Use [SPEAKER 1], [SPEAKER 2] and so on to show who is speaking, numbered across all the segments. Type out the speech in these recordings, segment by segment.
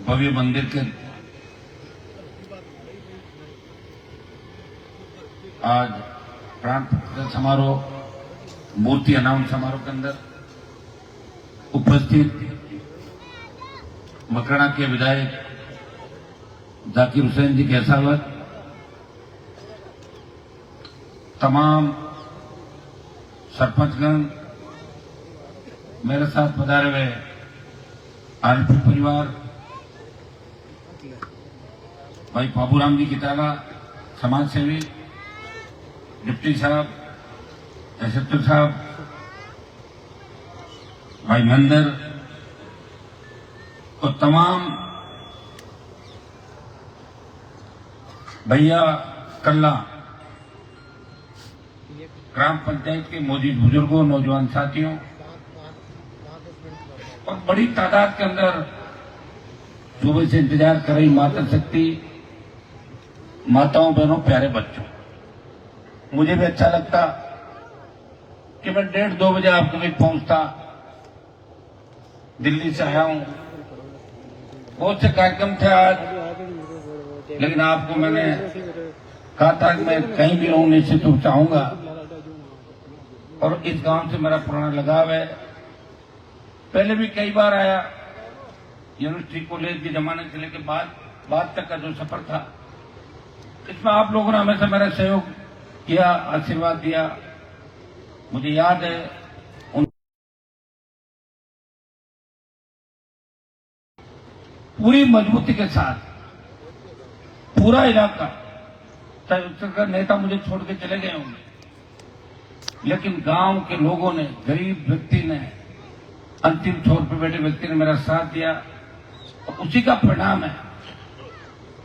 [SPEAKER 1] भव्य मंदिर के आज प्राण प्रतिष्ठा समारोह मूर्ति अनावरण समारोह के अंदर उपस्थित मकराना के विधायक जाकिर हुसैन जी कैसावत, तमाम सरपंचगण, मेरे साथ पधारे हुए आरपी परिवार, भाई बाबूराम जी किताला समाज सेवी, डिप्टी साहब, एसएचओ साहब, भाई मंदर और तमाम भैया कल्ला, ग्राम पंचायत के मौजूद बुजुर्गों, नौजवान साथियों और बड़ी तादाद के अंदर सुबह से इंतजार कर रही माता शक्ति, माताओं, बहनों, प्यारे बच्चों, मुझे भी अच्छा लगता कि मैं 1:30-2 बजे आपके बीच पहुंचता। दिल्ली से आया हूं, बहुत से कार्यक्रम थे आज, लेकिन आपको मैंने कहा था कि मैं कहीं भी रहूं निश्चित रूप से आऊंगा और इस गांव से मेरा पुराना लगाव है। पहले भी कई बार आया, यूनिवर्सिटी कॉलेज के जमाने से लेकर बाद तक का जो सफर था, इसमें आप लोगों ने हमेशा मेरा सहयोग किया, आशीर्वाद दिया। मुझे याद है पूरी मजबूती के साथ पूरा इलाका, चाहे नेता मुझे छोड़ के चले गए होंगे, लेकिन गांव के लोगों ने, गरीब व्यक्ति ने, अंतिम छोर पर बैठे व्यक्ति ने मेरा साथ दिया और उसी का परिणाम है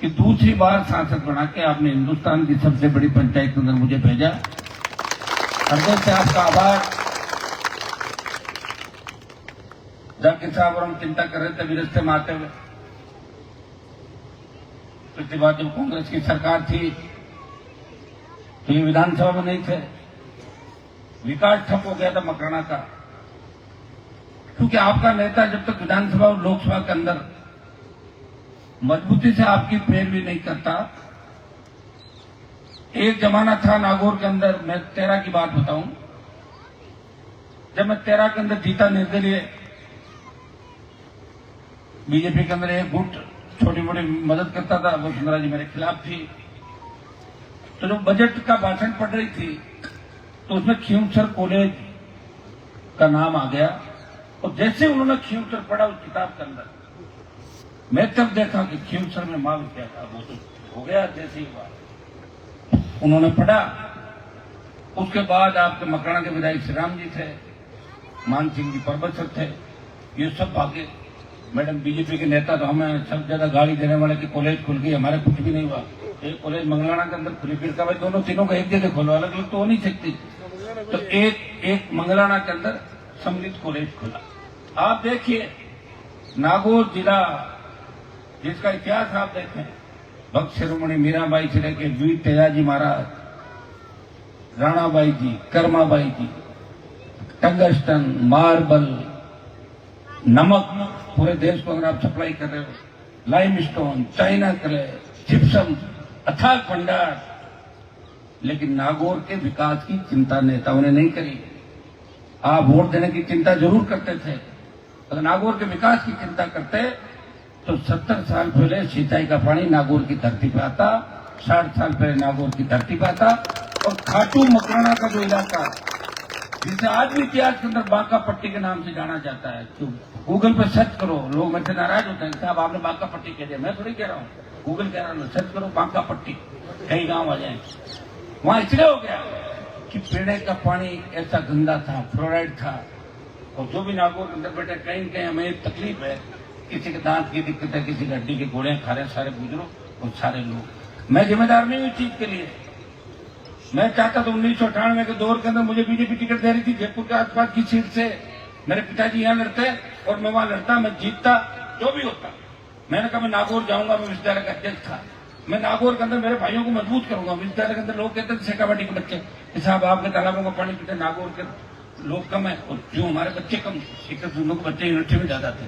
[SPEAKER 1] कि दूसरी बार सांसद बना के आपने हिंदुस्तान की सबसे बड़ी पंचायत के अंदर मुझे भेजा। हृदय से आपका आभार। जाकिर साहब और हम चिंता कर रहे थे अभी रास्ते में आते हुए, पिछली बार जब कांग्रेस की सरकार थी तो ये विधानसभा में नहीं थे, विकास ठप हो गया था मकराना का, क्योंकि आपका नेता जब तक विधानसभा और लोकसभा के अंदर मजबूती से आपकी पैरवी नहीं करता। एक जमाना था नागौर के अंदर, मैं 13 की बात बताऊं, जब मैं 13 के अंदर जीता निर्दलीय, बीजेपी के अंदर एक गुट छोटी मोटी मदद करता था, वसुंधरा जी मेरे खिलाफ थी, तो जब बजट का भाषण पढ़ रही थी तो उसमें खींवसर कॉलेज का नाम आ गया और जैसे उन्होंने खींवसर पढ़ा उस किताब के अंदर, मैं तब देखा कि खींवसर में महाविद्यालय था, वो तो हो गया जैसे ही बात उन्होंने पढ़ा। उसके बाद आपके मकराना के विधायक श्री राम जी थे, मान सिंह जी पर्वत सर थे, ये सब भागे। मैडम बीजेपी के नेता तो हमें सब जगह गाड़ी देने वाले की कॉलेज खुल गई, हमारे कुछ भी नहीं हुआ। एक कॉलेज मंगलाना के अंदर खुली, फिर का भाई दोनों तीनों का एक जगह खोलो, अलग अलग तो हो नहीं सकती, तो एक मंगलाना के अंदर सम्मिलित कॉलेज खुला। आप देखिए नागौर जिला जिसका इतिहास आप देखें, भक्त शिरोमणि मीराबाई से लेकर वीर तेजाजी महाराज, राणाबाई जी, कर्माबाई जी, टंगस्टन, मार्बल, नमक, पूरे देश को अगर आप सप्लाई कर रहे हो, लाइमस्टोन, चाइना क्ले, जिप्सम, अथाह भंडार, लेकिन नागौर के विकास की चिंता नेताओं ने नहीं करी। आप वोट देने की चिंता जरूर करते थे, अगर नागौर के विकास की चिंता करते तो 70 साल पहले सिंचाई का पानी नागौर की धरती पे आता, 60 साल पहले नागौर की धरती पे आता, और खाटू मकराना का जो इलाका जिसे आज भी इतिहास के अंदर बांका पट्टी के नाम से जाना जाता है, तो गूगल पे सर्च करो, लोग मेरे से नाराज होते हैं, साहब आपने बांका पट्टी कह दिया, मैं थोड़ी कह रहा हूँ, गूगल कह रहा हूँ, सर्च करो बांका पट्टी, कई गांव आ जाए। वहां इसलिए हो गया कि पीने का पानी ऐसा गंदा था, फ्लोराइड था, और जो भी नागौर के अंदर बैठे कहीं कहीं हमें तकलीफ है, किसी के दांत की दिक्कत है, किसी की हड्डी के गोले खा रहे सारे बुजुर्ग और सारे लोग। मैं जिम्मेदार नहीं हूं इस चीज के लिए। मैं चाहता था 1998 के दौर के अंदर मुझे बीजेपी टिकट दे रही थी जयपुर के आसपास की सीट से, मेरे पिताजी यहाँ लड़ते और मैं वहां लड़ता, मैं जीतता, जो भी होता। मैंने कहा मैं नागौर जाऊंगा, मैं विश्वविद्यालय का अध्यक्ष था, मैं नागौर के अंदर मेरे भाइयों को मजबूत करूंगा। विश्वविद्यालय के अंदर लोग कहते थे शेखावाटी के बच्चे कि साहब आपके तालाबों का पानी पीते, नागौर के लोग कम है और जो हमारे बच्चे कम, शिक्षक के बच्चे यूनिवर्सिटी में ज्यादा थे।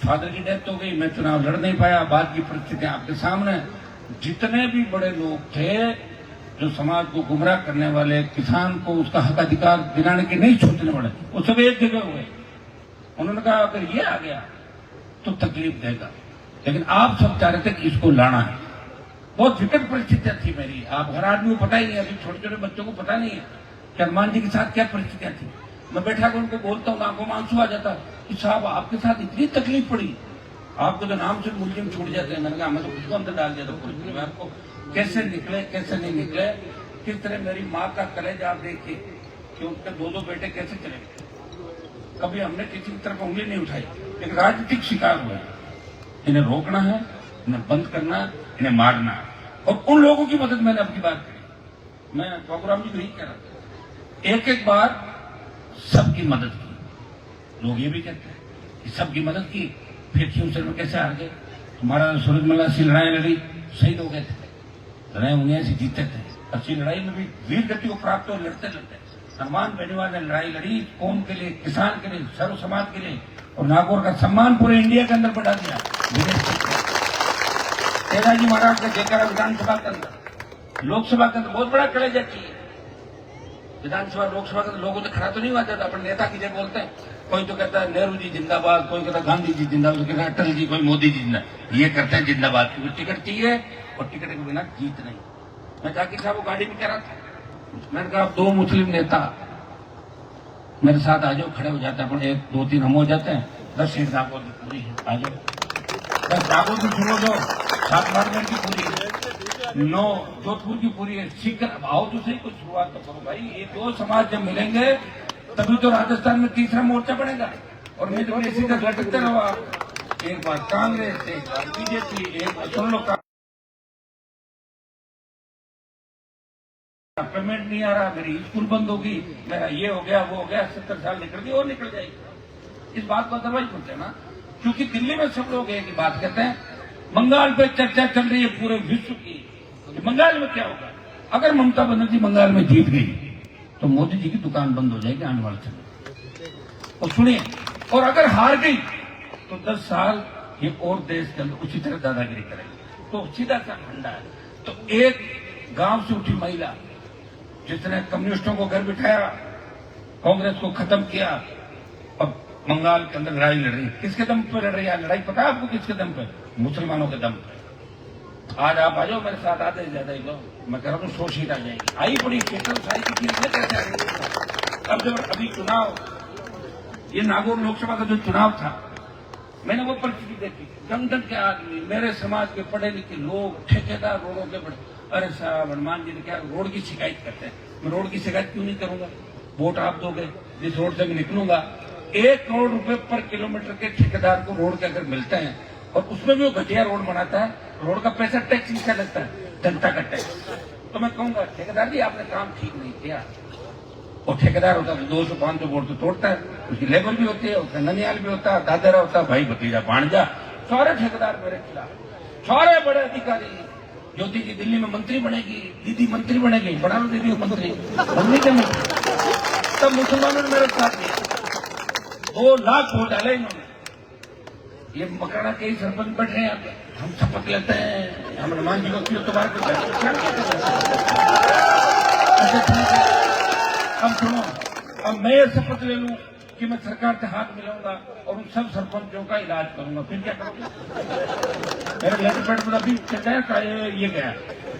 [SPEAKER 1] फादर की डेथ हो गई, मैं चुनाव लड़ नहीं पाया। बाद की परिस्थितियां आपके सामने। जितने भी बड़े लोग थे जो समाज को गुमराह करने वाले, किसान को उसका हक अधिकार दिलाने के नहीं सोचने वाले, वो सब एक जगह हुए। उन्होंने कहा अगर ये आ गया तो तकलीफ देगा, लेकिन आप सब चाह रहे थे कि इसको लाना है। बहुत विकट परिस्थितियां थी मेरी। आप हर आदमी को पता ही नहीं, अभी छोटे छोटे बच्चों को पता नहीं है कि हनुमान जी के साथ क्या परिस्थितियां थी। मैं बैठा कर उनको बोलता हूँ, आंखों में आंसू आ जाता कि साहब आपके साथ इतनी तकलीफ पड़ी, आपको तो नाम से मुलजिम छूट जाते हैं। मैंने कहा हमें तो खुद को अंदर डाल दिया था पुलिस में। आपको कैसे निकले कैसे नहीं निकले, किस तरह मेरी माँ का कलेजा आप देखिए कि उनके दो बेटे कैसे चले गए। कभी हमने किसी की तरफ उंगली नहीं उठाई, एक राजनीतिक शिकार हुए। इन्हें रोकना है, इन्हें बंद करना है, इन्हें मारना है। और उन लोगों की मदद मैंने अपनी बात करी। मैं बाबूराम जी को यही कह रहा था, एक एक बार सबकी मदद की। लोग ये भी कहते हैं कि सबकी मदद की, फिर क्यों सर में कैसे हार गए। तुम्हारा सूरजमल से लड़ाई लड़ी, शहीद हो गए थे, लड़ाई उन्हें से जीते थे। अच्छी लड़ाई में भी वीर गति को प्राप्त हो लड़ते लड़ते। हनुमान बेनीवाल ने लड़ाई लड़ी कौम के लिए, किसान के लिए, सर्व समाज के लिए, और नागौर का सम्मान पूरे इंडिया के अंदर बढ़ा दिया। तेजाजी महाराज का जयकारा विधानसभा के अंदर, लोकसभा के अंदर बहुत बड़ा कलेजा चाहिए। विधानसभा लोकसभा के लोगों से खड़ा तो नहीं हुआ जाता, अपन नेता की जगह बोलते हैं। कोई तो कहता है नेहरू जी जिंदाबाद, कोई कहता है गांधी जी जिंदाबाद, कोई कहता है अटल जी, कोई मोदी जी जिंदाबाद। ये करते हैं जिंदाबाद, क्योंकि टिकट चाहिए और टिकट के बिना जीत नहीं। मैं जाकिर साहब को गाड़ी में कह रहा था, मैंने कहा दो मुस्लिम नेता मेरे साथ आ जाओ, खड़े हो जाते हैं। अपन 1 2 3 हम हो जाते हैं, 10 सीट नागौर की पूरी है, आ जाओ। 10 नागौर की सुनो दो, 7 बाड़मेर की पूरी है, 9 जोधपुर की पूरी है। सीकर आओ तो सही, कुछ शुरुआत तो करो भाई। ये दो समाज जब मिलेंगे तभी तो राजस्थान में तीसरा मोर्चा बनेगा। और मैं तो इसी का लटकते रहो, एक बार कांग्रेस, एक बार बीजेपी, एक बार सुन लो पेमेंट नहीं आ रहा, मेरी स्कूल बंद होगी, मेरा ये हो गया वो हो गया, 70 साल निकल गई और निकल जाएगी। इस बात को अदरवाइज बोलते हैं ना, क्योंकि दिल्ली में सब लोग एक ही बात कहते हैं। बंगाल पे चर्चा चल रही है पूरे विश्व की, बंगाल में क्या होगा। अगर ममता बनर्जी बंगाल में जीत गई तो मोदी जी की दुकान बंद हो जाएगी आने वाले समय। और सुनिए, और अगर हार गई तो 10 साल ये और देश के अंदर उसी तरह दादागिरी करेगी। तो सीधा सा फंडा है। तो एक गांव से उठी महिला जिसने कम्युनिस्टों को घर बिठाया, कांग्रेस को खत्म किया, अब बंगाल के अंदर लड़ाई लड़ रही। किसके दम पर लड़ रही है लड़ाई, पता है आपको किसके दम पर? मुसलमानों के दम पर। आज आप आ जाओ मेरे साथ, आते ही ज्यादा ही लो, मैं कह रहा हूँ 100 सीट आ जाएगी। आई बड़ी केटल साई की चीज कैसे आएगी। अब जब अभी चुनाव, ये नागौर लोकसभा का जो चुनाव था, मैंने वो परिस्थिति देखी। जन जन के आदमी, मेरे समाज के पढ़े लिखे लोग, ठेकेदार रोडों के बड़े, अरे साहब हनुमान जी ने क्या रोड की शिकायत करते हैं। मैं रोड की शिकायत क्यों नहीं करूंगा, वोट आप दोगे, जिस रोड से मैं निकलूंगा। 1 करोड़ रुपए पर किलोमीटर के ठेकेदार को रोड के अगर मिलते हैं, और उसमें भी वो घटिया रोड बनाता है, रोड का पैसा टैक्स किसका लगता है? जनता का टैक्स। तो मैं कहूंगा ठेकेदार जी आपने काम ठीक नहीं किया। और ठेकेदार होता है 200-500 वोट तो तोड़ता है, उसकी लेबर भी होती है, उसका ननियाल भी होता है, दादरा होता है, भाई भतीजा भांजा, सारे ठेकेदार मेरे खिलाफ। सारे बड़े अधिकारी, ज्योति जी दिल्ली में मंत्री बनेगी, दीदी मंत्री बनेगी, बड़ा लो दीदी मंत्री बनने के मंत्री। तब मुसलमानों ने मेरे साथ दिया, 2 लाख वोट डाले इन्होंने। ये मकराना के ही सरपंच बैठे हैं, हम शपथ लेते हैं, हम हनुमान जी को क्यों तुम्हारे को अब सुनो, अब मैं ये शपथ ले लूं कि मैं सरकार से हाथ मिलाऊंगा और उन सब सरपंचों का इलाज करूंगा, फिर क्या करूंगा? मेरे लेटर पेट पर अभी चर्चा ये गया,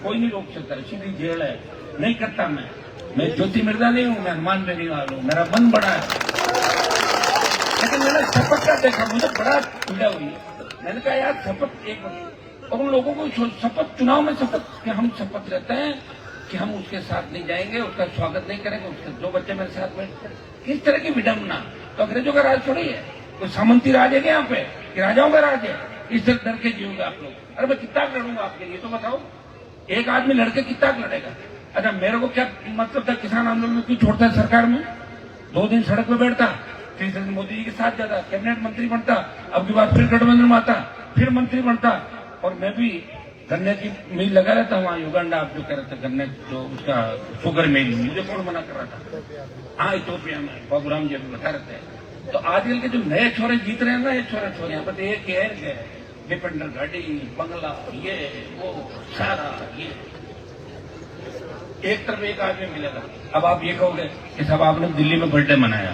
[SPEAKER 1] कोई नहीं रोक सकता, सीधी जेल है। नहीं करता मैं ज्योति मिर्जा नहीं हूं, मैं हनुमान बेनीवाल हूं, मेरा मन बड़ा है। लेकिन मैंने शपथ का देखा, मुझे बड़ा पीड़ा हुई। मैंने कहा यार शपथ एक, और उन लोगों को शपथ, चुनाव में शपथ कि हम शपथ लेते हैं कि हम उसके साथ नहीं जाएंगे, उसका स्वागत नहीं करेंगे, उसके 2 बच्चे मेरे साथ बैठते। किस तरह की विडम्बना। तो अंग्रेजों का राज थोड़ी है, कोई सामंती राज है यहाँ पे कि राजाओं का राज है। इस तरह डर के जियोगे आप लोग। अरे मैं कितना लड़ूंगा आपके लिए, तो बताओ एक आदमी लड़के कितना लड़ेगा। अच्छा मेरे को क्या मतलब था किसान आंदोलन क्यों छोड़ता है सरकार में, 2 दिन सड़क पे बैठता, तीसरे दिन मोदी जी के साथ जाता, कैबिनेट मंत्री बनता, अब की बात फिर गठबंधन में आता, फिर मंत्री बनता। और मैं भी गन्ने की मिल लगा रहता वहाँ युगांडा, आप जो कह रहे थे गन्ने जो उसका शुगर मिल, मुझे कौन मना कर रहा था। हाँ इथोपिया में बाबूराम जी अभी बता रहे थे, तो आजकल के जो नए छोरे जीत रहे हैं ना, ये छोरे छोरे यहाँ पर एक है डिपेंडर गाड़ी, बंगला, ये वो सारा, ये एक तरफ एक आदमी मिलेगा। अब आप ये कहोगे कि साहब आपने दिल्ली में बर्थडे मनाया,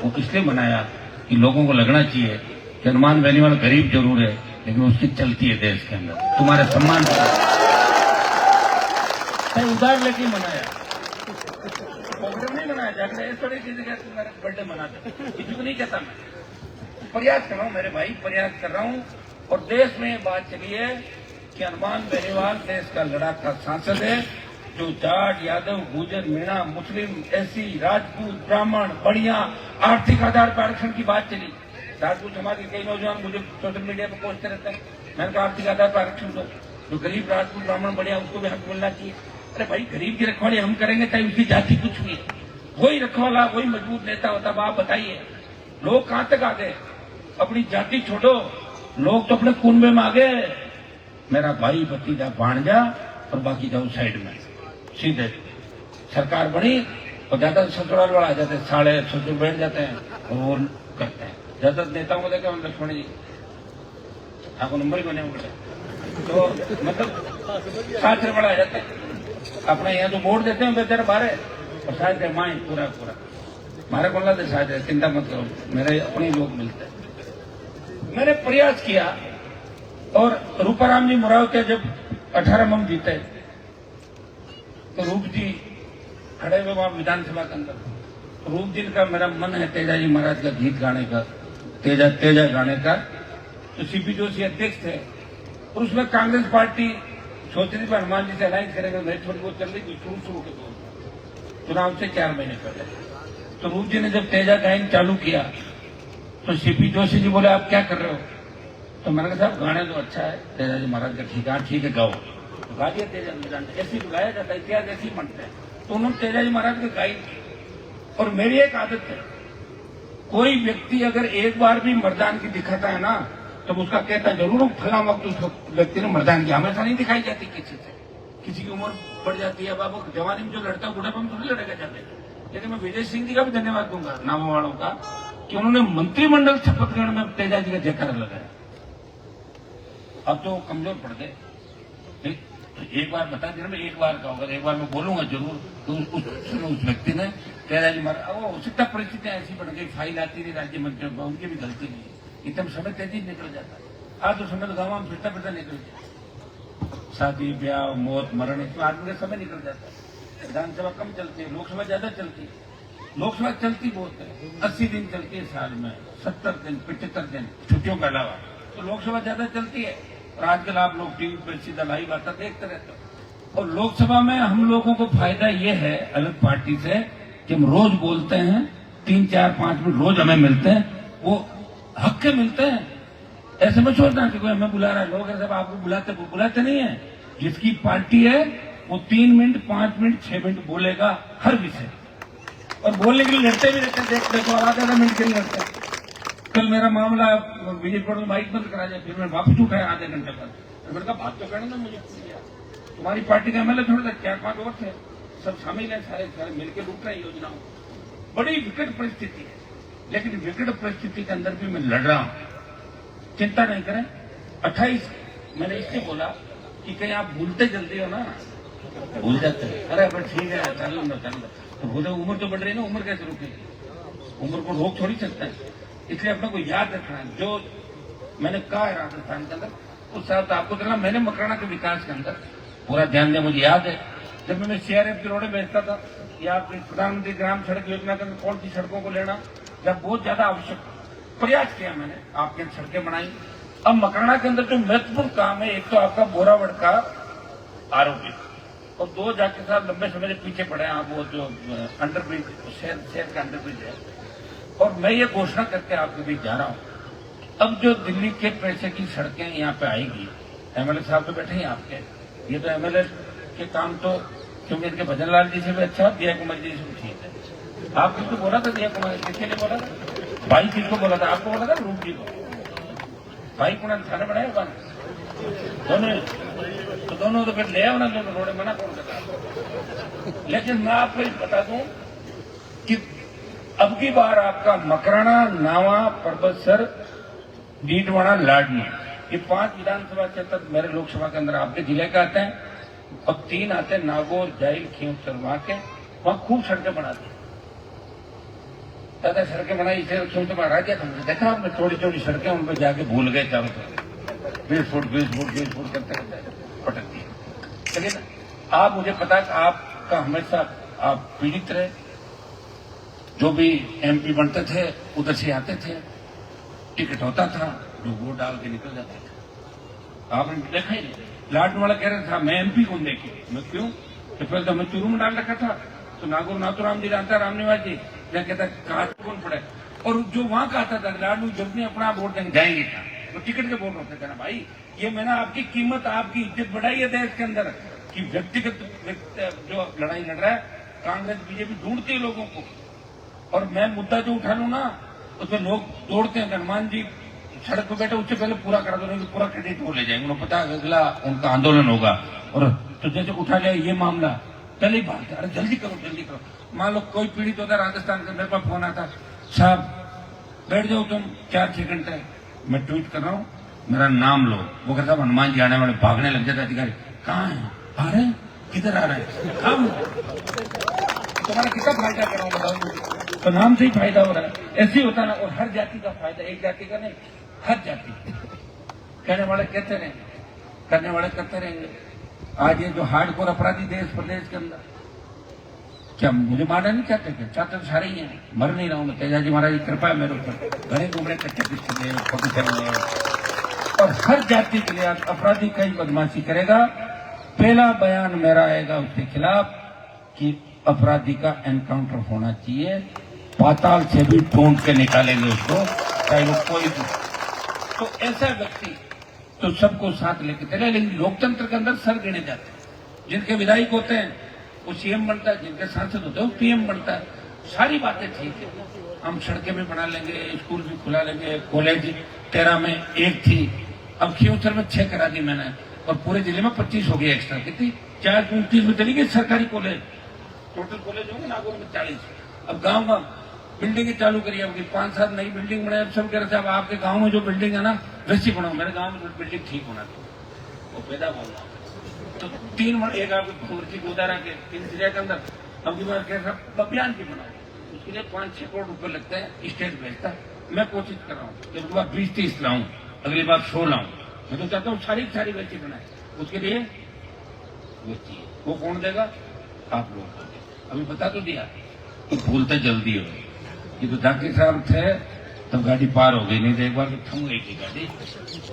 [SPEAKER 1] वो इसलिए मनाया कि लोगों को लगना चाहिए कि हनुमान बेनीवाल गरीब जरूर है लेकिन उसकी चलती है देश के अंदर, तुम्हारे सम्मान से उधार लेके मनाया, प्रोग्राम नहीं मनाया जाकर इस तरह की जगह तुम्हारे बर्थडे मनाते, किसी को नहीं कहता। मैं प्रयास कर रहा हूँ मेरे भाई, प्रयास कर रहा हूँ। और देश में ये बात चली है कि हनुमान बेनीवाल देश का लड़ाका सांसद है, जो जाट, यादव, गुर्जर, मीणा, मुस्लिम, एससी, राजपूत, ब्राह्मण, बढ़िया आर्थिक आधार पर आरक्षण की बात चली। राजपूत समाज के कई नौजवान मुझे सोशल मीडिया पर पहुंचते रहते हैं, मैंने कहा आर्थिक आधार पर आरक्षण दो, जो गरीब राजपूत ब्राह्मण बढ़िया उसको भी हक मिलना चाहिए। अरे भाई, गरीब की रखवाली हम करेंगे चाहे उसकी जाति कुछ भी है, वही रखवाला वही मजबूत नेता होता। आप बताइए लोग कहां तक आ गए? अपनी जाति छोड़ो, लोग तो अपने कुनबे में आ गए, मेरा भाई भतीजा भांजा और बाकी जाओ साइड में, सीधे सरकार बनी और ज्यादा ससुराल वाला आ जाते हैं, 650 बैठ जाते हैं और वो करते हैं। ज्यादा नेताओं को देखा लक्ष्मण जी आपको नंबर ही बने हुए, तो मतलब 7 से बड़ा आ जाते हैं। अपने यहाँ जो वोट देते हैं बेचारे बाहर और शायद माए पूरा पूरा मारे बोलना तो शायद चिंता मत करो, मेरे अपने लोग मिलते हैं। मैंने प्रयास किया और रूपाराम जी मुराव के जब 18 मम जीते तो रूप जी खड़े हुए वहां विधानसभा के अंदर। रूप जी का मेरा मन है तेजा जी महाराज का गीत गाने का, तेजा तेजा गाने का। तो सीपी जोशी अध्यक्ष थे और उसमें कांग्रेस पार्टी सोच रही थी हनुमान जी से अलायंस करेंगे, मेरी थोड़ी बहुत चल रही थी शुरू के दौर चुनाव से 4 महीने पहले। तो रूप जी ने जब तेजा गायन चालू किया तो सीपी जोशी जी बोले आप क्या कर रहे हो? तो मैंने कहा साहब गाने तो अच्छा है तेजा जी महाराज का, ठीक है गाओ। तो गा दिया तेजा जी, ऐसे ही गाया जाता है, इतिहास ऐसे ही बनते हैं। तो उन्होंने तेजा जी महाराज की गाई। और मेरी एक आदत है, कोई व्यक्ति अगर एक बार भी मर्दानगी दिखाता है ना तो उसका कहता जरूर फला वक्त उस व्यक्ति ने मर्दानगी हमेशा नहीं दिखाई जाती किसी से। किसी की उम्र बढ़ जाती है, बाबू जवानी में जो लड़ता है बुढ़ापे में थोड़ी लड़ेगा जाते। लेकिन मैं विजय सिंह जी का भी धन्यवाद दूंगा नामों वालों का कि उन्होंने मंत्रिमंडल शपथ ग्रहण में तेजा जी का जयकारा लगाया। अब तो कमजोर पड़ गए, तो एक बार बता देना, मैं एक बार का होगा, एक बार मैं बोलूंगा जरूर। तो उस व्यक्ति ने तेजा जी महाराज, वो हो सकता परिस्थितियां ऐसी बढ़ गई, फाइल आती नहीं राज्य मंत्रियों को, उनकी भी गलती नहीं है, इतना समय तेजी निकल जाता है। आज तो समय तो गाँव में फिरता फिरता निकल जाए, शादी ब्याह मौत मरण इसमें आदमी का समय निकल जाता है। विधानसभा कम चलती है, लोकसभा ज्यादा चलती है। लोकसभा चलती बहुत है, 80 दिन चलती है साल में, 70 दिन 75 दिन छुट्टियों के अलावा, तो लोकसभा ज्यादा चलती है। और आजकल आप लोग टीवी पर सीधा लाइव आता देखते रहते हो। और लोकसभा में हम लोगों को फायदा ये है अलग पार्टी से कि हम रोज बोलते हैं, 3, 4, 5 मिनट रोज हमें मिलते हैं, वो हक के मिलते हैं। ऐसे में सोचना कि कोई हमें बुला रहा है, लोग सब आपको बुलाते नहीं है। जिसकी पार्टी है वो 3 मिनट 5 मिनट 6 मिनट बोलेगा हर विषय, और बोलने के लिए लड़ते भी रहते हैं। देखो आधा मिनट के लिए लड़ते हैं। कल मेरा मामला बीजेपी में माइक बंद करा जाए, फिर मैं वापस उठाया आधे घंटे बाद। मैंने कहा बात तो करना ना, मुझे तुम्हारी पार्टी का एमएलए थोड़ा सा 4-5 और थे, सब शामिल है, सारे मिलकर लूट रहे योजनाओं। बड़ी विकट परिस्थिति है, लेकिन विकट परिस्थिति के अंदर भी मैं लड़ रहा हूं। चिंता नहीं करें। 28 मैंने इसलिए बोला कि कहीं आप भूलते जल्दी हो ना, भूल जाते हैं। अरे बस ठीक है चल लो तो बोले उम्र तो बढ़ रही है ना, उम्र कैसे रुकेगी? उम्र को रोक थोड़ी सकता है। इसलिए अपने को याद रखना है जो मैंने कहा है राजस्थान के अंदर उस साथ आपको चलना। मैंने मकराना के विकास के अंदर पूरा ध्यान दिया। मुझे याद है जब मैं CRF की रोडें बेचता था या प्रधानमंत्री ग्राम सड़क योजना के अंदर कौन सी सड़कों को लेना, जब बहुत ज्यादा आवश्यक प्रयास किया मैंने, आपके सड़कें बनाई। अब मकराना के अंदर जो महत्वपूर्ण काम है, एक तो आपका बोरावड़ का आरोग्य, और 2 जाके साहब लंबे समय से पीछे पड़े हैं आप, वो जो अंडरब्रिज शहर का अंडरब्रिज है। और मैं ये घोषणा करके आपके बीच जा रहा हूं, अब जो दिल्ली के पैसे की सड़कें यहाँ पे आएगी, एमएलए साहब तो बैठे हैं आपके, ये तो एमएलए के काम तो क्योंकि इनके भजन लाल जी से भी अच्छा, दिया कुमार जी से भी ठीक है। आप किसको बोला था? दिया कुमार किसके लिए बोला था? भाई किसको बोला था? आपको बोला था रूप जी को? भाई कुणाल थाने बनाया दोनों, तो दोनों तो फिर ले आओ ना, दोनों रोडे मना कौन करता। लेकिन मैं आपको बता दूं कि अब की बार आपका मकराना, नावा, परबतसर, डीडवाना, लाडनी, ये 5 विधानसभा क्षेत्र मेरे लोकसभा के अंदर आपके जिले का आते हैं। अब 3 आते हैं नागौर, जाइल, खींवसर, वहां खूब सड़कें बनाते हैं। ज्यादा सड़कें बनाई इसे खींवसर महाराज हमने देखा, आपने थोड़ी थोड़ी सड़कें उन पर जाके भूल गए, चारों तरफ 20 फुट 20 फुट 20 फुट करते करते पटक दिए। चलिए ना, आप मुझे पता है कि आपका हमेशा आप पीड़ित रहे। जो भी एमपी बनते थे उधर से आते थे, टिकट होता था, जो वोट डाल के निकल जाते थे। आपने देखा ही नहीं। लाडन वाला कह रहा था मैं एमपी कौन देखे, मैं क्यों, तो पहले तो मैं चुरू में डाल रखा था, तो नागौर नाथुराम जी जानता, रामनिवास जी मैं कहता काट कौन पड़े। और जो वहां का आता था लाडू, जब भी अपना वोट देंगे जाएंगे था, तो टिकट के वोट होते थे ना भाई। ये मैंने आपकी कीमत, आपकी इज्जत बढ़ाई है देश के अंदर, कि व्यक्तिगत जो लड़ाई लड़ रहा है, कांग्रेस बीजेपी ढूंढती है लोगों को, और मैं मुद्दा जो उठा लूं ना उसमें लोग दौड़ते हैं। हनुमान जी सड़क पर बैठे, उससे पहले पूरा करा दो, नहीं तो पूरा क्रेडिट वो ले जाएंगे, उन्हें पता है अगला उनका आंदोलन होगा। और तो जैसे उठा लिया ये मामला, पहले ही भागते, अरे जल्दी करो जल्दी करो। मान लो कोई पीड़ित होता राजस्थान का, मेरे पास फोन आता, साहब बैठ जाओ तुम 4-6 घंटे, मैं ट्वीट कर रहा हूँ, मेरा नाम लो। वो कहता हनुमान जी आने वाले, भागने लग जाता अधिकारी, कहाँ है, आ रहे हैं, किधर आ रहे हैं, हम तुम्हारा कितना फायदा कर रहा हूँ बताओ मुझे, तो नाम से ही फायदा हो रहा है। ऐसे ही होता ना, और हर जाति का फायदा, एक जाति का नहीं, हर जाति। कहने वाले कहते रहेंगे, करने वाले करते रहेंगे। आज ये जो हार्डकोर अपराधी देश प्रदेश के अंदर, क्या मुझे मारना नहीं चाहते, क्या चाहते तो सारे ही हैं, मर नहीं रहा हूं मैं। तेजाजी महाराज की कृपा है मेरे ऊपर, घरे घूमने कच्चे पिस्ते और हर जाति के लिए अपराधी कई बदमाशी करेगा। पहला बयान मेरा आएगा उसके खिलाफ कि अपराधी का एनकाउंटर होना चाहिए, पाताल से भी ढूंढ के निकालेंगे उसको, चाहे वो कोई भी। तो ऐसा व्यक्ति तो सबको साथ लेके चले, लेकिन लोकतंत्र के अंदर सर गिने जाते हैं। जिनके विधायक होते हैं वो सीएम बनता है, जिनके सांसद होते हैं वो पीएम बनता है। सारी बातें ठीक है, हम सड़कें भी बना लेंगे, स्कूल भी खुला लेंगे, कॉलेज 13 में 1 थी, अब खींवसर में 6 करा दी मैंने, और पूरे जिले में 25 हो गई एक्स्ट्रा। कितनी 4-29 में चली गई सरकारी कॉलेज, टोटल कॉलेज होंगे नागौर में 40। अब गाँव गाँव बिल्डिंग चालू करी, अब 5-7 नई बिल्डिंग बनाए। अब सब कह रहे थे अब आपके गांव में जो बिल्डिंग है ना वैसी बनाओ। मेरे गांव में बिल्डिंग ठीक होना चाहिए, वो पैदा होगा। तो 3 एक आपको खुर्ची गोदारा के 3 जिले के अंदर, अब की बार कह रहा अभियान की बनाओ, उसके लिए 5-6 करोड़ रुपए लगते हैं, स्टेट भेजता है। मैं कोशिश कर रहा हूँ कि अगली बार 20-30 लाऊं, अगली बार 100 लाऊं। मैं तो चाहता हूँ सारी वैसी बनाए, उसके लिए वो चाहिए। वो कौन देगा, आप लोग। अभी बता तो दिया कि भूलते जल्दी हो। ये तो जाकिर साहब थे तब गाड़ी पार हो गई, नहीं तो एक बार तो थम गई थी गाड़ी।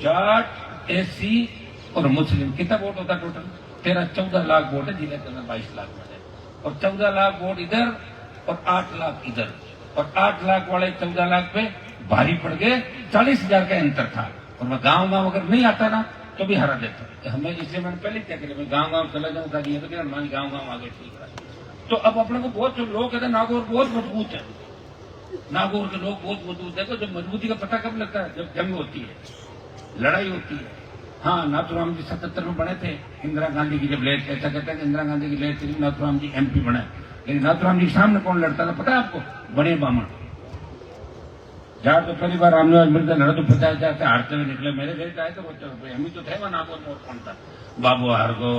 [SPEAKER 1] जाट, एसी और मुस्लिम कितना वोट होता टोटल, 13-14 लाख वोट है जिले के अंदर, 22 लाख में है। और 14 लाख वोट इधर और 8 लाख इधर, और 8 लाख वाले 14 लाख पे भारी पड़ गए। 40,000 का अंतर था, और मैं गाँव अगर नहीं आता ना तो भी हरा देता हमें। इसलिए मैंने पहले क्या किया, मैं गाँव चला जाऊँ था, ये तो क्या गाँव आगे ठीक रहा। तो अब अपने को बहुत लोग कहते हैं नागौर बहुत मजबूत है, नागौर के लोग बहुत मजबूत है। तो जब मजबूती का पता कब लगता है, जब जंग होती है, लड़ाई होती है। हाँ, नाथुराम जी 77 में बने थे, इंदिरा गांधी की जब लेट, ऐसा कहते हैं इंदिरा गांधी की लेट थी, नाथुराम जी एमपी बने। लेकिन नाथुराम जी के सामने कौन लड़ता था पता है आपको, बड़े बामण। जहाँ तो पहली बार रामनिवास मिलते लड़े तो 50,000 से हारते हुए निकले। मेरे घर आए तो बच्चे रुपये, हम ही तो थे वहां नागौर में, और कौन था, बाबू हारगो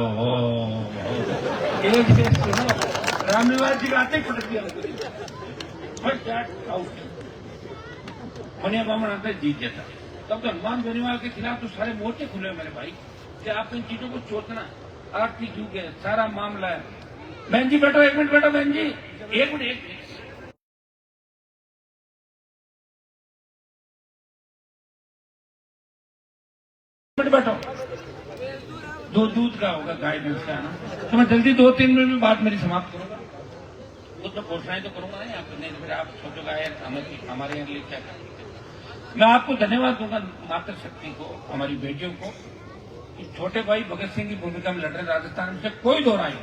[SPEAKER 1] रामनिवास जी आते ही पटक दिया, मनिया बामन आता जीत जाता। तब तो हनुमान बेनीवाल के खिलाफ तो सारे मोर्चे खुले मेरे भाई, कि आप इन चीजों को सोचना। आर्थिक युग है, सारा मामला है। बहन जी बैठो, 1 मिनट बैठो बहन जी, 1 मिनट बैठो। दूध का होगा, गाय भैंस का है ना, तो मैं जल्दी 2-3 मिनट में बात मेरी समाप्त करूंगा। वो तो घोषणाएं तो करूंगा नहीं आपको, नहीं तो फिर आप सोचोगे हमारे यहाँ लिए क्या करेंगे। मैं आपको धन्यवाद दूंगा मातृशक्ति को, हमारी बेटियों को, कि छोटे भाई भगत सिंह की भूमिका में लड़ रहे राजस्थान में, से कोई दो राय।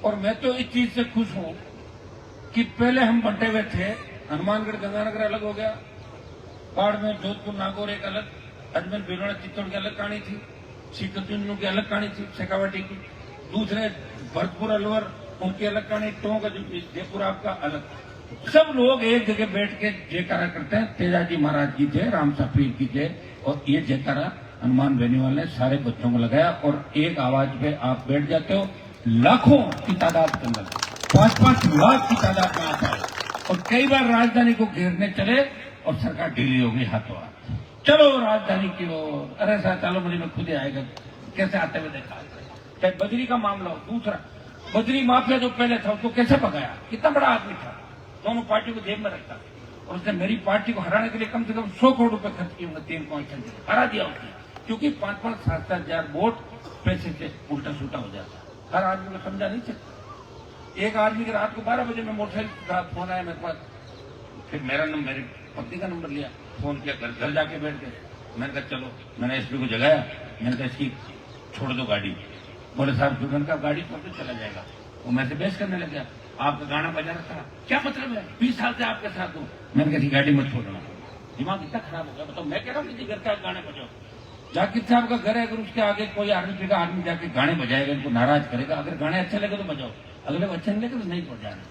[SPEAKER 1] और मैं तो इस चीज से खुश हूं कि पहले हम बंटे हुए थे, हनुमानगढ़ गंगानगर अलग हो गया, बाढ़ में जोधपुर नागौर एक अलग, अजमेर भीलवाड़ा चित्तौड़ की अलग कहानी थी, सीकरचुंजनू की अलग कहानी थी, शेखावाटी की, दूसरे भरतपुर अलवर उनकी अलग कहानी, टोंक जयपुर आपका अलग। सब लोग एक जगह बैठ के जयकारा करते हैं। तेजाजी महाराज की जय, राम साफीर की जय, और ये जयकारा हनुमान बेनीवाल ने सारे बच्चों को लगाया और एक आवाज पे आप बैठ जाते हो। लाखों की तादाद के अंदर, 5-5 लाख की तादाद में आता है। और कई बार राजधानी को घेरने चले और सरकार ढीली हो गई हाथों हाथ, चलो राजधानी की ओर, अरे सर चलो मुझे में खुद ही आएगा, कैसे आते हुए देखा। चाहे बजरी का मामला हो, दूसरा बजरी माफिया जो पहले था उसको कैसे भगाया, कितना बड़ा आदमी था, दोनों पार्टी को जेब में रखता, और उसने मेरी पार्टी को हराने के लिए कम से कम 100 करोड़ रुपए खर्च किए होंगे, 3 कॉन्स्टेंट हरा दिया उसने, क्योंकि 5-5, 7-7 हजार वोट पैसे से उल्टा सुल्टा हो जाता। हर आदमी को समझा नहीं सकता। एक आदमी के रात को 12 बजे में मोटरसाइकिल का फोन आया मेरे पास, फिर मेरा नंबर, मेरी पत्नी का नंबर लिया, फोन किया, घर जाके बैठ गए। मैंने कहा चलो, मैंने एसपी को जगाया, मैंने कहा इसकी छोड़ दो गाड़ी। बोले साहब दुकान का गाड़ी छोड़ के चला जाएगा। वो मैं से बहस करने लग गया, आपका गाना बजा रखा, क्या मतलब है, 20 साल से आपके साथ हूँ। मैंने कहा गाड़ी मत छोड़ना। दिमाग इतना खराब हो गया, बताओ मैं कह रहा हूँ किसी घर का गाने बजाओ। जाकिर साहब का घर है, अगर उसके आगे कोई आर्मी का आदमी जाके गाने बजाएगा, इनको नाराज करेगा, अगर गाने अच्छे लगे तो बजाओ, अगले को अच्छे नहीं लगे तो नहीं बजाना।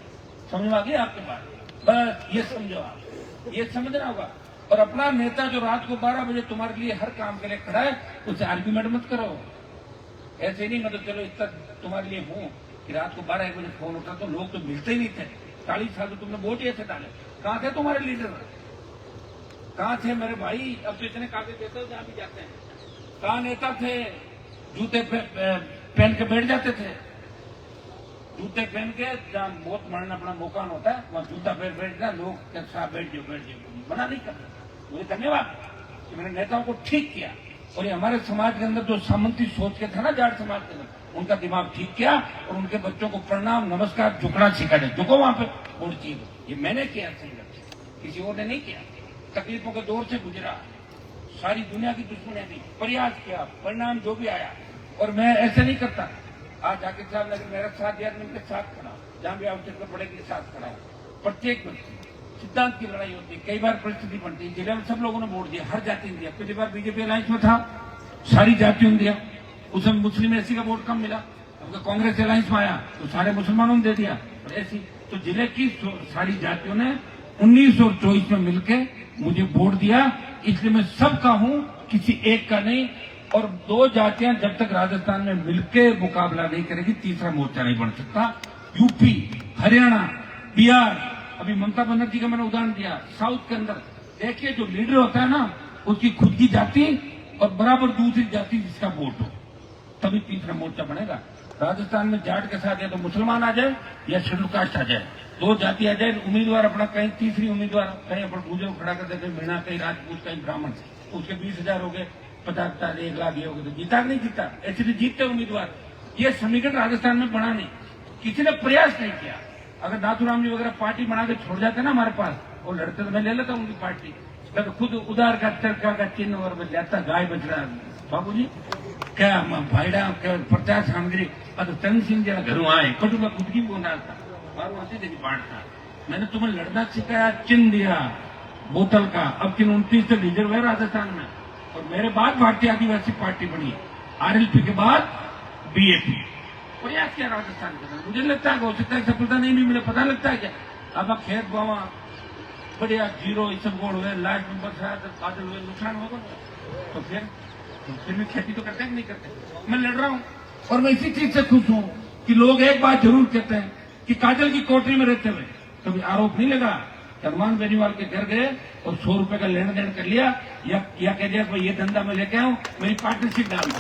[SPEAKER 1] समझ में आ गया आपके पास? बस ये समझो, आप ये समझना होगा। और अपना नेता जो रात को 12 बजे तुम्हारे लिए हर काम के लिए खड़ा है, उससे आर्ग्यूमेंट मत करो। ऐसे नहीं मतलब चलो इतना तुम्हारे लिए हूँ कि रात को 12-1 बजे फोन उठा, तो लोग तो मिलते ही नहीं थे। 40 साल तो तुमने वोट ही ऐसे डाले, कहाँ थे तुम्हारे लीडर, कहाँ थे मेरे भाई? अब तो इतने कागज देते हो जहाँ भी जाते हैं। कहाँ नेता थे? जूते पहन के बैठ जाते थे, जूते पहन के जहाँ मौत मरना अपना मौका होता है वहाँ जूता पहन बैठना, लोग कैसा बैठ जाओ, मना नहीं करते। मुझे धन्यवाद कि मैंने नेताओं को ठीक किया, और ये हमारे समाज के अंदर जो सामंती सोच के था ना, जाट समाज के अंदर, उनका दिमाग ठीक किया और उनके बच्चों को प्रणाम नमस्कार झुकना सिखा दे, झुको वहां पे वोट चाहिए। ये मैंने किया संघर्ष, किसी और ने नहीं किया। तकलीफों के दौर से गुजरा, सारी दुनिया की दुश्मनी थी, प्रयास किया, परिणाम जो भी आया। और मैं ऐसे नहीं करता। आज जाकिर साहब ने मेरा साथ दिया, उनके साथ खड़ा, जहां भी आवश्यकता पड़ेगी साथ खड़ा है। प्रत्येक व्यक्ति सिद्धांत की लड़ाई होती है, कई बार परिस्थिति बनती है। जिले में सब लोगों ने वोट दिया, हर जाति ने दिया। पिछली बार बीजेपी अलायंस में था, सारी जातियों ने दिया, उसमें मुस्लिम एसी का वोट कम मिला। अब कांग्रेस अलायंस में आया तो सारे मुसलमानों ने दे दिया ऐसी। तो जिले की सारी जातियों ने 1924 में मिलकर मुझे वोट दिया, इसलिए मैं सबका हूं, किसी एक का नहीं। और 2 जातियां जब तक राजस्थान में मिलकर मुकाबला नहीं करेगी, तीसरा मोर्चा नहीं बन सकता। यूपी, हरियाणा, बिहार, अभी ममता बनर्जी का मैंने उदाहरण दिया, साउथ के अंदर देखिए जो लीडर होता है ना, उसकी खुद की जाति और बराबर दूसरी जाति जिसका वोट हो, तभी तीसरा मोर्चा बनेगा। राजस्थान में जाट के साथ या तो मुसलमान आ जाए या शेड्यूल कास्ट आ जाए, 2 जाति आ जाए, उम्मीदवार अपना कहीं तीसरी उम्मीदवार कहीं अपन पूजे को खड़ा कर देते, मीणा कहीं राजपूत कहीं ब्राह्मण, उसके 20,000 हो गए, 50,000 1 लाख ये हो गए, तो जीता नहीं जीता, ऐसे जीतते उम्मीदवार। ये समीकरण राजस्थान में बना नहीं, किसी ने प्रयास नहीं किया। अगर नाथुराम जी वगैरह पार्टी बना के छोड़ जाते ना हमारे पास, वो लड़ते तो मैं ले लेता उनकी पार्टी, मैं तो खुद उदार का चरखा का चिन्ह और लेता, गाय बच रहा बाबू जी क्या भाईडा क्या प्रचार सामग्री चंद सिंह जरा घरों आए कटु में खुद की बोला था, मारू हंसी देखी बांटता। मैंने तुम्हें लड़ना सिखाया, चिन्ह दिया बोतल का, अब चिन्ह 29 से रिजर्व है राजस्थान में। और मेरे बाद भारतीय आदिवासी पार्टी बनी, RLP के बाद BAP, प्रयास किया राजस्थान के अंदर। मुझे लगता है हो सकता है सफलता नहीं भी मिले, पता लगता है क्या। अब खेत बावा बढ़िया 0 सब गोड़ हुए, लास्ट में बरसात बादल हुए, नुकसान होगा तो फिर भी खेती तो करते हैं कि नहीं करते। मैं लड़ रहा हूं और मैं इसी चीज से खुश हूं कि लोग एक बात जरूर कहते हैं कि काजल की कोठरी में रहते हुए कभी आरोप नहीं लगा कि हनुमान बेनीवाल के घर गए और 100 रुपए का लेन देन कर लिया, या कह दिया भाई ये धंधा मैं लेके आऊं, मेरी पार्टनरशिप डाल दो।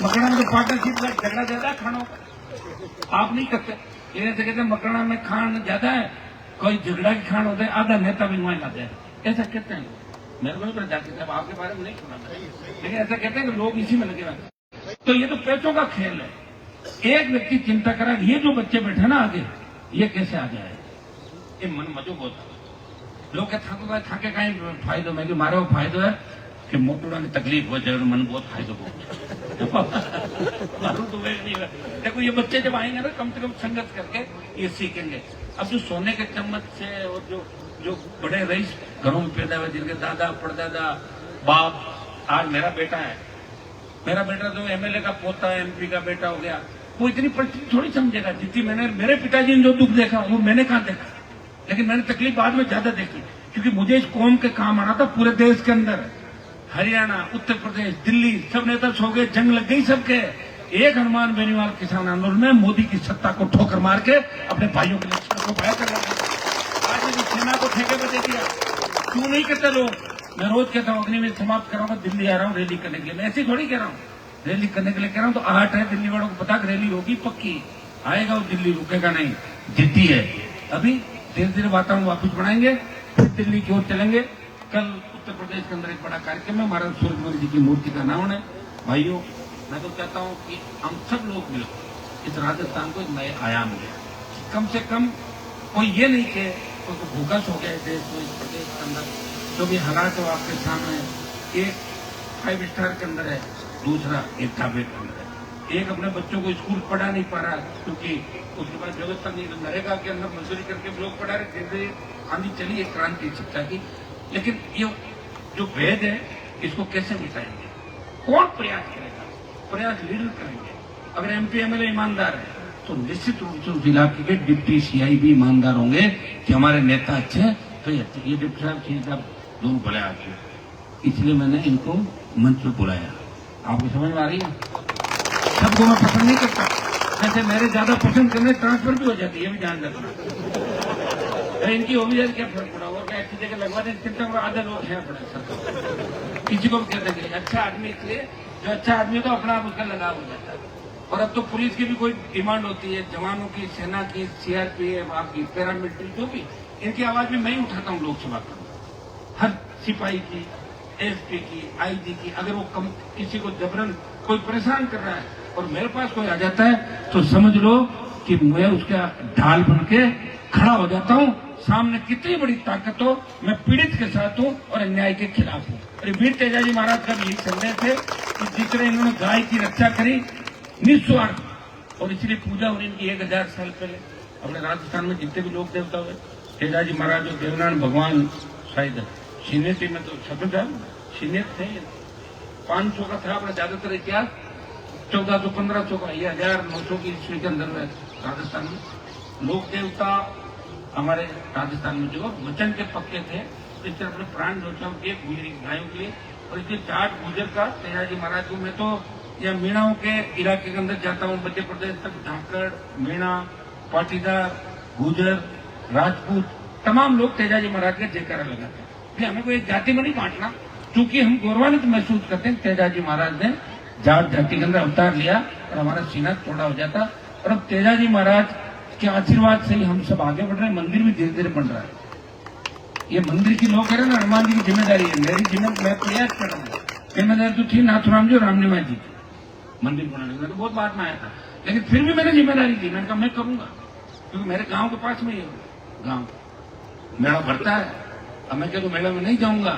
[SPEAKER 1] मकराना में तो पार्टनरशिप का झगड़ा ज्यादा है खानों का, आप नहीं करते। ऐसे कहते मकराना में खान ज्यादा है, कोई झगड़ा की खान होता है, आधा नेता भी वहां लाते हैं, ऐसा कहते हैं। मेरे को नहीं पता जाते साहब, आपके बारे में नहीं सुना, लेकिन ऐसा कहते हैं कि लोग इसी में लगे रहते। तो ये तो पैसों का खेल है। एक व्यक्ति चिंता करा, ये जो बच्चे बैठे ना आगे, ये कैसे आ जाए, ये मन मजो बहुत लोग थाके कहीं फायदो में कि मारो फायदो है कि मोटूड़ा की तकलीफ हो जाए, मन बहुत फायदो मारू तो नहीं। देखो ये बच्चे जब आएंगे ना, कम से कम संगत करके ये सीखेंगे। अब जो सोने के चम्मच से और जो बड़े रईस घरों में पैदा हुए, जिनके दादा परदादा बाप, आज मेरा बेटा है, मेरा बेटा तो MLA का पोता है, MP का बेटा हो गया, वो इतनी परिस्थिति थोड़ी समझेगा जितनी मैंने मेरे पिताजी ने जो दुख देखा वो मैंने कहाँ देखा। लेकिन मैंने तकलीफ बाद में ज्यादा देखी, क्योंकि मुझे इस कौम के काम आना था। पूरे देश के अंदर हरियाणा, उत्तर प्रदेश, दिल्ली, सब नेता सो गए, जंग लग गई सबके। एक हनुमान बेनीवाल किसान आंदोलन में मोदी की सत्ता को ठोकर मार के अपने भाइयों के लक्ष्य को पाया कर रहा। आज मेरी सेना को ठेके पे दे दिया। क्यों नहीं करते लोग? मैं रोज कहता हूँ अग्निवीर समाप्त कराऊंगा, दिल्ली आ रहा हूँ रैली करने के लिए। मैं ऐसे थोड़ी कह रहा हूँ, रैली करने के लिए कह रहा हूँ। तो आहट है दिल्ली वालों को, पता कि रैली होगी पक्की, आएगा वो, दिल्ली रुकेगा नहीं, जिद्दी है। अभी धीरे धीरे वातावरण वापस बनाएंगे, फिर दिल्ली की ओर चलेंगे। कल उत्तर प्रदेश के अंदर एक बड़ा कार्यक्रम है, महाराज सूर्यकुमार जी की मूर्ति का अनावरण है। भाइयों, मैं तो कहता हूँ कि हम सब लोग मिलकर इस राजस्थान को एक नए आयाम दें। कम से कम कोई ये नहीं कि कोई भूखा सो गया देश को, इस प्रदेश के अंदर जो भी हालात हो आपके सामने। एक 5 स्टार के अंदर है, दूसरा एक ढाबे के अंदर है। एक अपने बच्चों को स्कूल पढ़ा नहीं पा रहा क्योंकि उसके पास व्यवस्था नहीं, नरेगा के अंदर मजदूरी करके लोग पढ़ा रहे। धीरे धीरे आंधी चली एक क्रांति शिक्षा की, लेकिन ये जो भेद है इसको कैसे मिटाएंगे? कौन प्रयास करेगा? प्रयास लीडर करेंगे। अगर एमपी एमएलए ईमानदार है तो निश्चित रूप से उस इलाके के डिप्टी सीआई भी ईमानदार होंगे कि हमारे नेता अच्छे हैं। तो ये डिप्टी साहब सीआई साहब दोनों भले आदमी, इसलिए मैंने इनको मंच पर बुलाया। आपको समझ में आ रही है? सबको मैं पसंद नहीं करता, जैसे मेरे ज्यादा पसंद करने ट्रांसफर भी हो जाती है, ये भी ध्यान रखना। इनकी हो भी जाए क्या फर्क पड़ा? और ऐसी जगह लगवा दें, चिंता में आधे लोग हैं अपने सर, किसी को भी कह देंगे अच्छा आदमी, इसलिए जो अच्छा आदमी तो अपना आप उसका लगाव हो जाता है। और अब तो पुलिस की भी कोई डिमांड होती है, जवानों की, सेना की, सीआरपीएफ, आपकी पैरामिलिट्री, जो भी, इनकी आवाज भी मैं ही उठाता हूँ लोकसभा का। हर सिपाही की, एसपी की, आईजी की, अगर वो किसी को जबरन कोई परेशान कर रहा है और मेरे पास कोई आ जाता है तो समझ लो कि मैं उसका ढाल बन के खड़ा हो जाता हूँ। सामने कितनी बड़ी ताकत हो, मैं पीड़ित के साथ हूँ और अन्याय के खिलाफ हूँ। अरे वीर तेजाजी महाराज का भी यही संदेश है कि जिस तरह इन्होंने गाय की रक्षा करी निस्वार्थ, और इसलिए पूजा हुई इनकी 1000 साल पहले अपने राजस्थान में जितने भी लोग देवता हुए, तेजाजी महाराज और देवनारायण भगवान, शायद सीनियरिटी में तो सब था, सीनियर थे। 500 का था अपना ज्यादातर इतिहास, 1400, 1500 का, ये 1900 की ईस्वी के अंदर में राजस्थान में लोक देवता हमारे राजस्थान में जो वचन के पक्के थे, इस तरह अपने प्राण न्योछावर किए गायों के लिए। और इसलिए जाट गुजर का तेजाजी महाराज को, मैं तो या मीणाओं के इलाके के अंदर जाता हूँ, मध्य प्रदेश तक, धाकड़, मीणा, पाटीदार, गुजर, राजपूत, तमाम लोग तेजाजी महाराज के जयकारा लगाते हैं। इसलिए हमें कोई एक जाति में नहीं बांटना, क्योंकि हम गौरवान्वित महसूस करते हैं तेजाजी महाराज ने जाट जाति के अंदर अवतार लिया और हमारा सीना थोड़ा हो जाता। और अब तेजाजी महाराज के आशीर्वाद से ही हम सब आगे बढ़ रहे हैं। मंदिर भी धीरे धीरे बन रहा है। ये मंदिर की लोग कह रहे हैं ना, हनुमान जी की जिम्मेदारी है, मेरी जिम्मेदारी, मैं प्रयास कर रहा हूँ। जिम्मेदारी तो थी नाथुराम जी और रामनिवास जी की, मंदिर बनाने में तो बहुत बाद में आया था, लेकिन फिर भी मैंने जिम्मेदारी दी। मैंने कहा मैं करूंगा, क्योंकि मेरे गांव के पास में ही है गांव, मेला भरता है। अब मैं कहूँ मेला में नहीं जाऊंगा,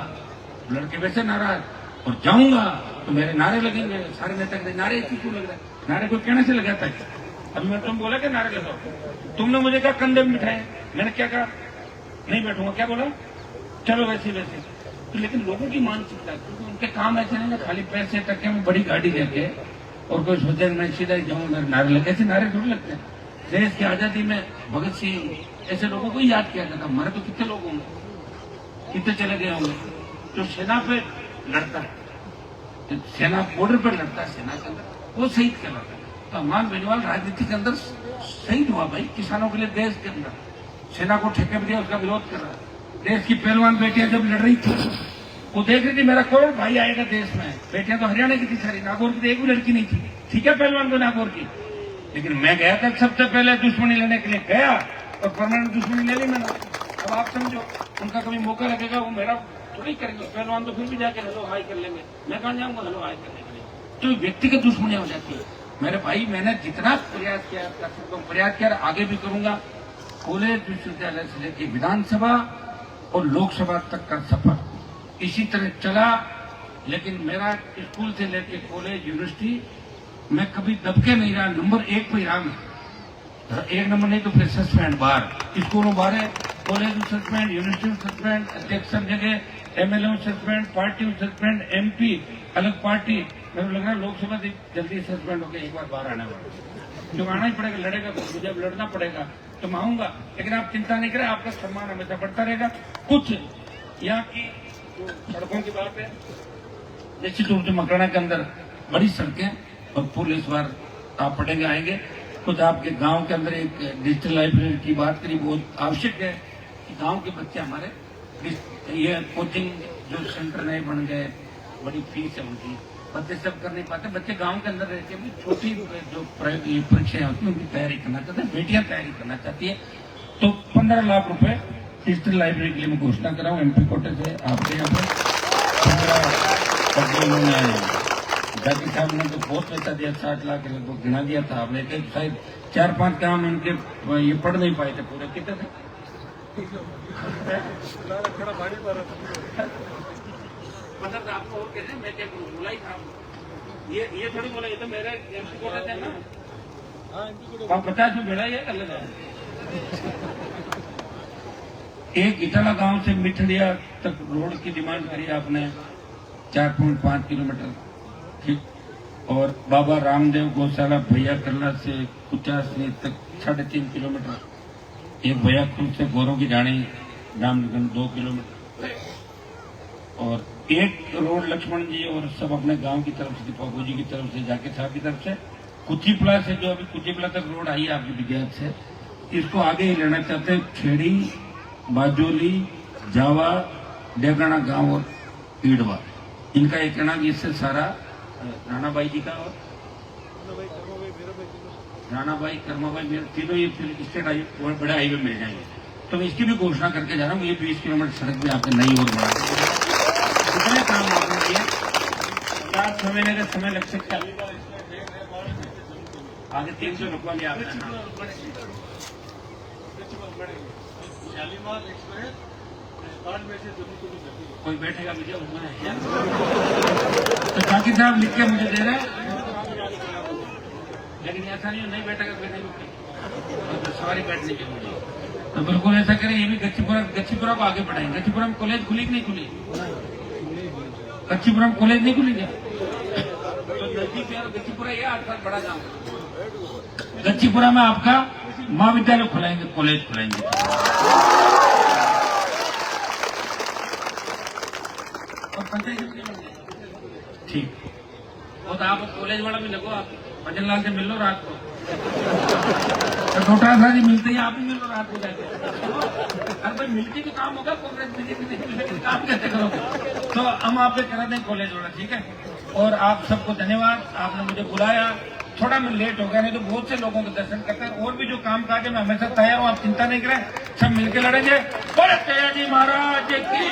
[SPEAKER 1] लड़के वैसे नाराज, और जाऊंगा तो मेरे नारे लगेंगे। सारे नेता कहते नारे क्यों लग रहा है? नारे कोई कहने से लगाता है? अभी मैं तुम बोला कि नारे लगाओ, तुमने मुझे कहा कंधे में बिठाए, मैंने क्या कहा? नहीं बैठूंगा। क्या बोला? चलो वैसे वैसे। तो लेकिन लोगों की मानसिकता, क्योंकि उनके काम ऐसे नहीं ना खाली पैसे टक्के में बड़ी गाड़ी लेके, और कोई सोचे मैं सीधा ही जाऊँ, मेरे नारे लगे, ऐसे नारे थोड़ी लगते हैं। देश की आजादी में भगत सिंह ऐसे लोगों को ही याद किया जाता। हमारे तो कितने लोग होंगे, कितने चले गए होंगे जो सेना पे लड़ता है, जो सेना बॉर्डर पर लड़ता है, सेना के अंदर, वो शहीद कहलाता है। तो हनुमान बेनीवाल राजनीति के अंदर शहीद हुआ भाई, किसानों के लिए देश के अंदर, सेना को ठेके पे दिया, उसका विरोध कर रहा है। देश की पहलवान बेटियां जब लड़ रही थी, वो देख रही थी मेरा कौन भाई आएगा देश में। बेटियां तो हरियाणा की थी सारी, नागौर की तो एक भी लड़की नहीं थी। ठीक है पहलवान तो नागौर की, लेकिन मैं गया था सबसे पहले दुश्मनी लेने के लिए, गया और परमानेंट दुश्मनी ले ली मैंने। अब आप समझो, उनका कभी मौका लगेगा वो मेरा थोड़ी करेंगे। पहलवान तो फिर भी जाके हेलो हाई कर लेंगे, मैं कहाँ जाऊंगा हेलो हाई करने के लिए? तो व्यक्तिगत दुश्मनी हो जाती है। मेरे भाई, मैंने जितना प्रयास किया कर सकता हूँ प्रयास किया, आगे भी करूंगा। कॉलेज विश्वविद्यालय से लेकर विधानसभा और लोकसभा तक का सफर इसी तरह चला। लेकिन मेरा स्कूल से लेकर कॉलेज, यूनिवर्सिटी, मैं कभी दबके नहीं रहा, नंबर 1 पे रहा मैं। 1 नंबर नहीं तो फिर सस्पेंड, बाहर स्कूलों बाहर, कॉलेज में सस्पेंड, यूनिवर्सिटी में सस्पेंड, अध्यक्ष सब जगह, एमएलए में सस्पेंड, पार्टी में सस्पेंड, एमपी अलग पार्टी। मेरे लग रहा है लोकसभा से जल्दी सस्पेंड होकर एक बार बाहर आने वाला। जो आना ही पड़ेगा, लड़ेगा तो जब लड़ना पड़ेगा तो मैं आऊंगा, लेकिन आप चिंता नहीं करें, आपका सम्मान हमेशा बढ़ता रहेगा। कुछ यहाँ की जो सड़कों की बात है, निश्चित रूप से मकराना के अंदर बड़ी सड़कें और पुल इस बार आप पढ़ेंगे आएंगे। कुछ आपके गांव के अंदर एक डिजिटल लाइब्रेरी की बात करी, बहुत आवश्यक है कि गांव के बच्चे हमारे ये कोचिंग जो सेंटर नए बन गए, बड़ी फीस है उनकी, बच्चे सब कर नहीं पाते। बच्चे गांव के अंदर रहते भी छोटी जो परीक्षाएं होती हैं उनकी तैयारी करना चाहते हैं, बेटियां तैयारी करना चाहती है। तो 15 लाख रुपए डिजिटल लाइब्रेरी के लिए मैं घोषणा कर रहा हूँ एमपी कोटे से आपके यहाँ पर। उन्होंने जाकिर साहब ने तो बहुत पैसा दिया, 60 लाख लगभग गिना दिया था आपने, शायद 4-5 काम इनके ये पढ़ नहीं पाए थे पूरे, कितने थे? मतलब आपको और कहते हैं, मैं क्या करूँ, बोला ही था ये थोड़ी बोला, ये तो मेरे एमपी कोटे थे ना, 50 में बेड़ा ये अलग है। एक इटाला गांव से मिठड़िया तक रोड की डिमांड करी आपने 4.5 किलोमीटर, ठीक। और बाबा रामदेव गौशाला भैया करला से कुचासनी तक 3.5 किलोमीटर। एक भैया खुद से गोरों की जानी रामनगर 2 किलोमीटर। और एक रोड लक्ष्मण जी और सब अपने गांव की तरफ से, बाबू जी की तरफ से, जाकिर साहब की तरफ से, कुचीपला से जो अभी कुचीपला तक रोड आई है आपकी विज्ञान से, इसको आगे ही लेना चाहते हैं। खेड़ी, बाजोली, जावा, डेगाना गांव और ईडवा, इनका एक कहना कि इससे सारा राणाबाई जी का और राणाबाई, कर्माबाई, मेरे तीनों ये स्टेट हाईवे, बड़े हाईवे मिल जाएंगे। तो मैं इसकी भी घोषणा करके जा रहा हूँ, ये 20 किलोमीटर सड़क भी आपने नई और बढ़ा कितने काम आपने किए। 4-6 महीने का समय लग सकता है, आगे 300 रुपया लिया कोई बैठेगा मुझे उसमें। तो जाकिर साहब लिख के मुझे दे रहे हैं, लेकिन ऐसा नहीं बैठेगा कोई, नहीं तो सवारी बैठने की मुझे, तो बिल्कुल ऐसा करें। ये भी गच्चीपुरा को आगे बढ़ाएंगे। गच्चीपुरा में कॉलेज खुली कि नहीं खुली? गच्चीपुरा में कॉलेज नहीं खुली क्या? तो नजदीक है गच्चीपुरा, ये आसपास बड़ा गाँव है। गच्चीपुरा में आपका महाविद्यालय खुलाएंगे, कॉलेज खुलाएंगे। ठीक, वो तो आप कॉलेज वाला भी लगो, आप भजन लाल से मिल लो रात को, तो डोटासा जी मिलते ही आप ही मिल लो रात को जाके। अरे भाई मिलती भी काम होगा, कांग्रेस बीजेपी नहीं, काम कैसे करोगे? तो हम आप पे करा दें कॉलेज वाला, ठीक है। और आप सबको धन्यवाद, आपने मुझे बुलाया, थोड़ा मैं लेट हो गया, नहीं तो बहुत से लोगों के दर्शन करते हैं। और भी जो काम काज है मैं हमेशा तैयार हूँ, आप चिंता नहीं करें, सब मिलकर लड़ेंगे। बोले महाराज की